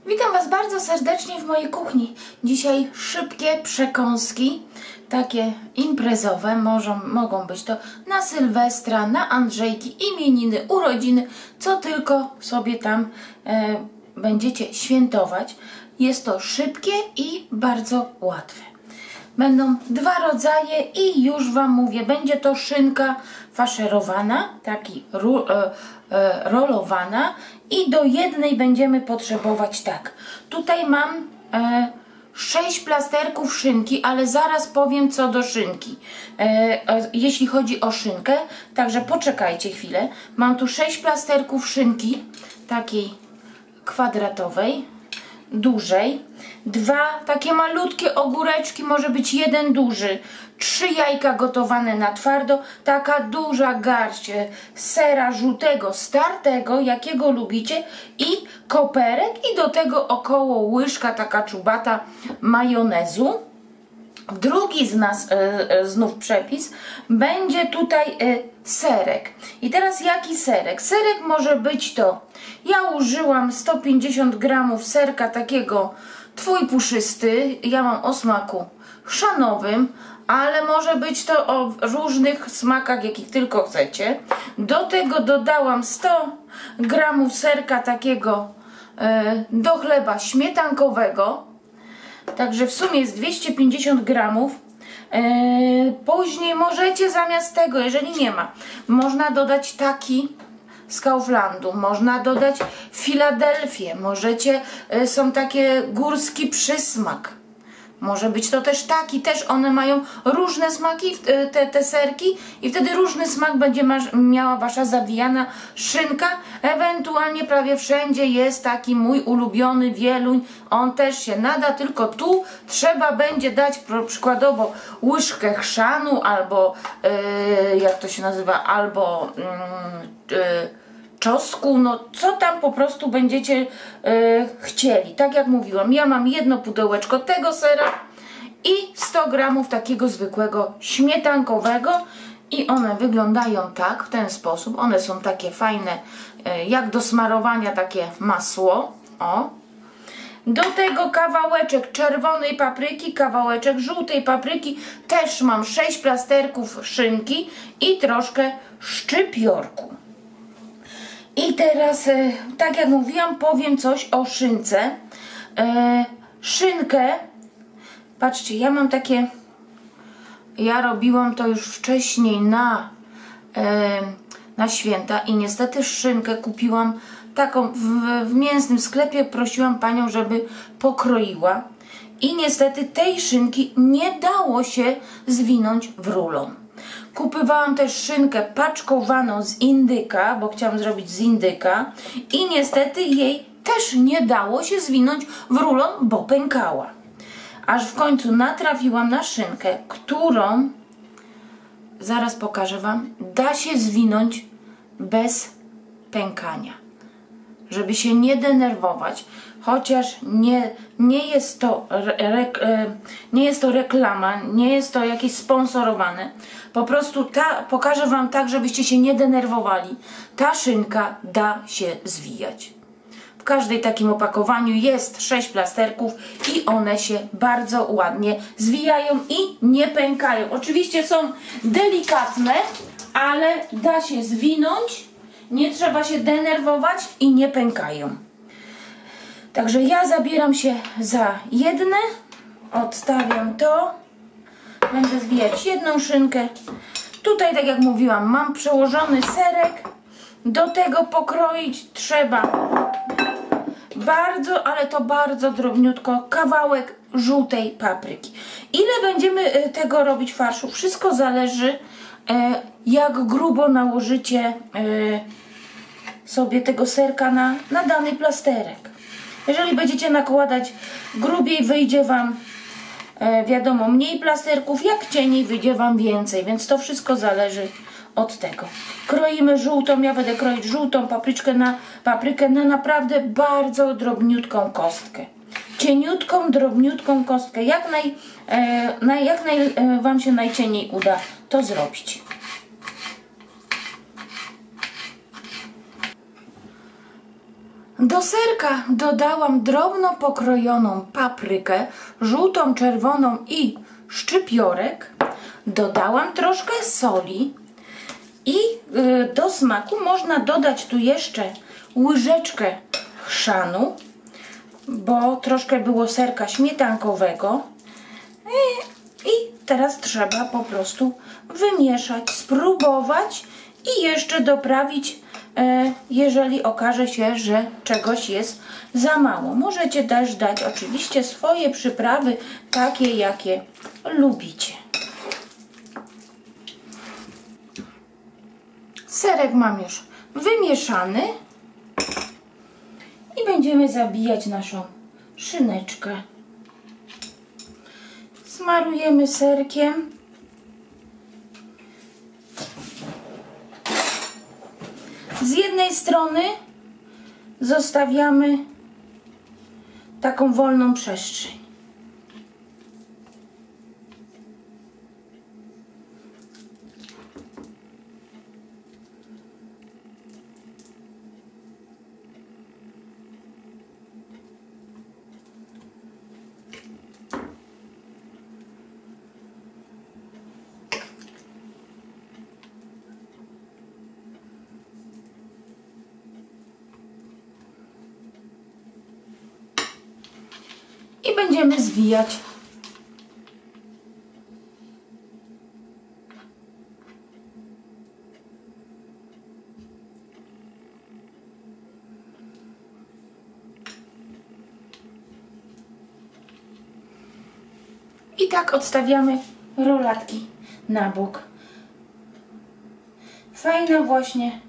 Witam Was bardzo serdecznie w mojej kuchni. Dzisiaj szybkie przekąski, takie imprezowe, mogą być to na Sylwestra, na Andrzejki, imieniny, urodziny, co tylko sobie tam będziecie świętować. Jest to szybkie i bardzo łatwe. Będą dwa rodzaje i już Wam mówię, będzie to szynka faszerowana, taki rolowana i do jednej będziemy potrzebować tak. Tutaj mam 6 plasterków szynki, ale zaraz powiem co do szynki, jeśli chodzi o szynkę, także poczekajcie chwilę. Mam tu 6 plasterków szynki, takiej kwadratowej, dużej, 2 takie malutkie ogóreczki, może być 1 duży, 3 jajka gotowane na twardo, taka duża garść sera żółtego, startego, jakiego lubicie, i koperek, i do tego około łyżka, taka czubata majonezu. Drugi znów przepis będzie tutaj serek. I teraz jaki serek? Serek może być to, ja użyłam 150 gramów serka takiego twój puszysty, ja mam o smaku chrzanowym, ale może być to o różnych smakach, jakich tylko chcecie. Do tego dodałam 100 gramów serka takiego do chleba śmietankowego. Także w sumie jest 250 gramów. Później możecie zamiast tego, jeżeli nie ma, można dodać taki z Kauflandu, można dodać Filadelfię, możecie, są takie górski przysmak. Może być to też taki, też one mają różne smaki, te serki, i wtedy różny smak będzie miała Wasza zawijana szynka. Ewentualnie prawie wszędzie jest taki mój ulubiony wieluń, on też się nada, tylko tu trzeba będzie dać przykładowo łyżkę chrzanu, albo jak to się nazywa, albo czosnku, no co tam po prostu będziecie chcieli. Tak jak mówiłam, ja mam jedno pudełeczko tego sera i 100 gramów takiego zwykłego śmietankowego i one wyglądają tak, w ten sposób. One są takie fajne, jak do smarowania, takie masło. O. Do tego kawałeczek czerwonej papryki, kawałeczek żółtej papryki, też mam 6 plasterków szynki i troszkę szczypiorku. I teraz, tak jak mówiłam, powiem coś o szynce. Szynkę, patrzcie, ja mam takie, ja robiłam to już wcześniej na święta i niestety szynkę kupiłam taką w mięsnym sklepie, prosiłam panią, żeby pokroiła i niestety tej szynki nie dało się zwinąć w rulon. Kupowałam też szynkę paczkowaną z indyka, bo chciałam zrobić z indyka, i niestety jej też nie dało się zwinąć w rulon, bo pękała. Aż w końcu natrafiłam na szynkę, którą, zaraz pokażę Wam, da się zwinąć bez pękania. Żeby się nie denerwować, chociaż nie jest to reklama, nie jest to jakieś sponsorowane. Po prostu pokażę Wam tak, żebyście się nie denerwowali. Ta szynka da się zwijać. W każdej takim opakowaniu jest 6 plasterków i one się bardzo ładnie zwijają i nie pękają. Oczywiście są delikatne, ale da się zwinąć. Nie trzeba się denerwować i nie pękają. Także ja zabieram się za jedne. Odstawiam to. Będę zwijać jedną szynkę. Tutaj, tak jak mówiłam, mam przełożony serek. Do tego pokroić trzeba bardzo, ale to bardzo drobniutko, kawałek żółtej papryki. Ile będziemy tego robić farszu? Wszystko zależy, jak grubo nałożycie sobie tego serka na dany plasterek. Jeżeli będziecie nakładać grubiej, wyjdzie Wam wiadomo mniej plasterków, jak cieniej, wyjdzie Wam więcej, więc to wszystko zależy od tego. Kroimy żółtą, ja będę kroić żółtą paprykę na naprawdę bardzo drobniutką kostkę. Cieniutką, drobniutką kostkę, jak Wam się najcieniej uda to zrobić. Do serka dodałam drobno pokrojoną paprykę, żółtą, czerwoną i szczypiorek. Dodałam troszkę soli i do smaku można dodać tu jeszcze łyżeczkę chrzanu, bo troszkę było serka śmietankowego. I teraz trzeba po prostu wymieszać, spróbować i jeszcze doprawić, jeżeli okaże się, że czegoś jest za mało. Możecie też dać oczywiście swoje przyprawy, takie jakie lubicie. Serek mam już wymieszany i będziemy zabijać naszą szyneczkę. Smarujemy serkiem. Z jednej strony zostawiamy taką wolną przestrzeń. I będziemy zwijać. I tak odstawiamy rolatki na bok. Fajna właśnie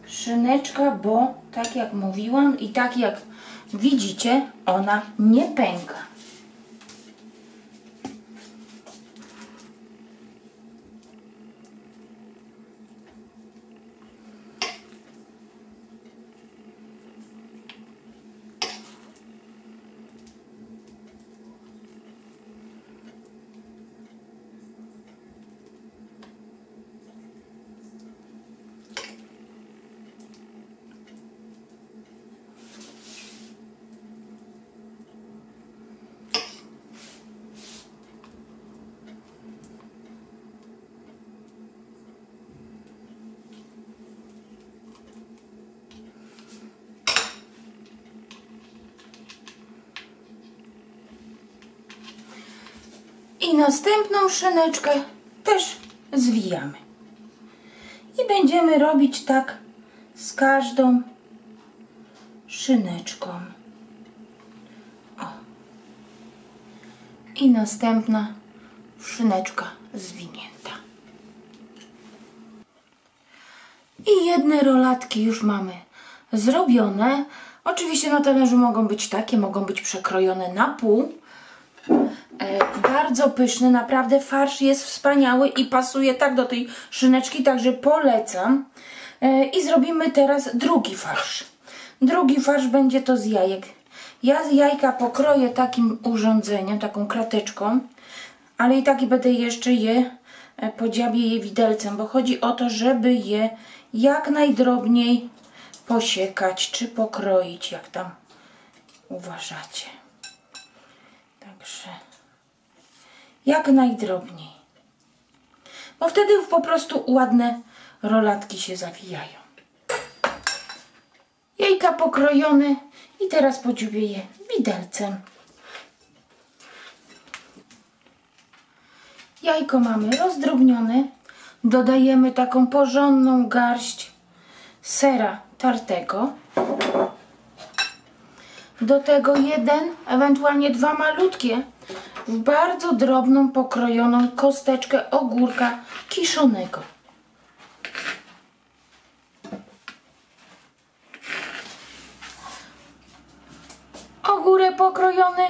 szyneczka, bo tak jak mówiłam i tak jak widzicie, ona nie pęka. I następną szyneczkę też zwijamy. I będziemy robić tak z każdą szyneczką. O. I następna szyneczka zwinięta. I jedne rolatki już mamy zrobione. Oczywiście na talerzu mogą być takie, mogą być przekrojone na pół. Bardzo pyszny, naprawdę farsz jest wspaniały i pasuje tak do tej szyneczki, także polecam. I zrobimy teraz drugi farsz. Drugi farsz będzie to z jajek. Ja z jajka pokroję takim urządzeniem, taką krateczką, ale i tak będę jeszcze podziabię je widelcem, bo chodzi o to, żeby je jak najdrobniej posiekać czy pokroić, jak tam uważacie. Także jak najdrobniej, bo wtedy po prostu ładne rolatki się zawijają. Jajka pokrojone i teraz podziubię je widelcem. Jajko mamy rozdrobnione, dodajemy taką porządną garść sera tartego. Do tego jeden, ewentualnie dwa malutkie, w bardzo drobną pokrojoną kosteczkę ogórka kiszonego. Ogórek pokrojony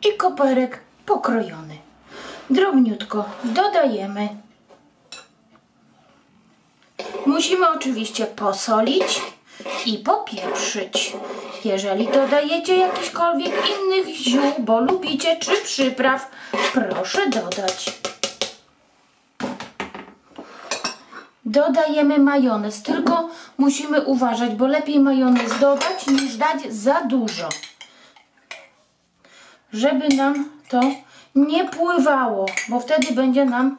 i koperek pokrojony. Drobniutko dodajemy. Musimy oczywiście posolić i popieprzyć. Jeżeli dodajecie jakichkolwiek innych ziół, bo lubicie, czy przypraw, proszę dodać. dodajemy majonez. Tylko musimy uważać, bo lepiej majonez dodać niż dać za dużo. Żeby nam to nie pływało, bo wtedy będzie nam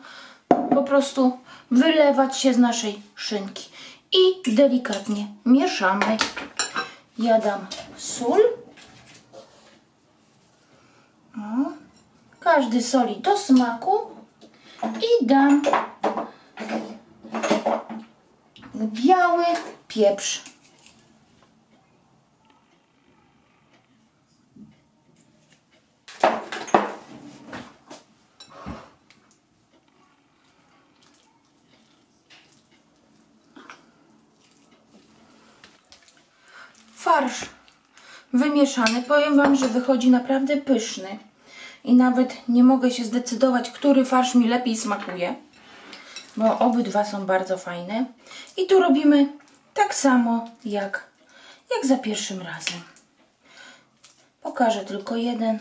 po prostu wylewać się z naszej szynki. I delikatnie mieszamy. Ja dam sól. O, każdy soli do smaku. I dam biały pieprz. Farsz wymieszany. Powiem Wam, że wychodzi naprawdę pyszny. I nawet nie mogę się zdecydować, który farsz mi lepiej smakuje. Bo obydwa są bardzo fajne. I tu robimy tak samo jak za pierwszym razem. Pokażę tylko jeden.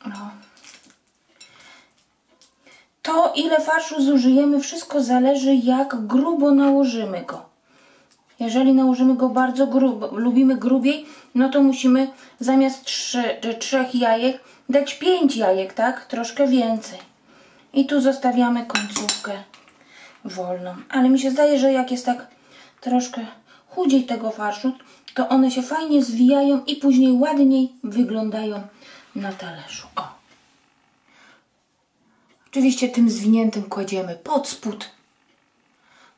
No. To, ile farszu zużyjemy, wszystko zależy, jak grubo nałożymy go. Jeżeli nałożymy go bardzo grubo, lubimy grubiej, no to musimy zamiast 3 jajek dać 5 jajek, tak? Troszkę więcej. I tu zostawiamy końcówkę wolną. Ale mi się zdaje, że jak jest tak troszkę chudziej tego farszu, to one się fajnie zwijają i później ładniej wyglądają na talerzu. O. Oczywiście tym zwiniętym kładziemy pod spód.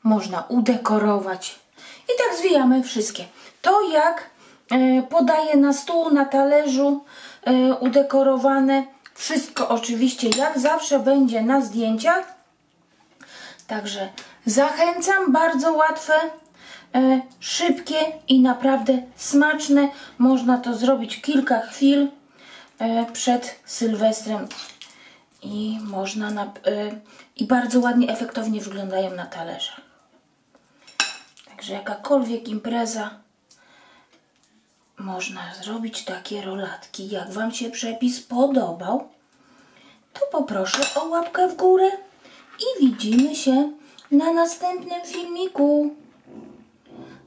Można udekorować. I tak zwijamy wszystkie. To jak podaję na stół, na talerzu udekorowane. Wszystko oczywiście jak zawsze będzie na zdjęciach. Także zachęcam, bardzo łatwe, szybkie i naprawdę smaczne. Można to zrobić kilka chwil przed Sylwestrem i można i bardzo ładnie, efektownie wyglądają na talerzach. Także jakakolwiek impreza, można zrobić takie rolatki. Jak Wam się przepis podobał, to poproszę o łapkę w górę i widzimy się na następnym filmiku.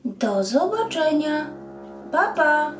Do zobaczenia. Pa, pa!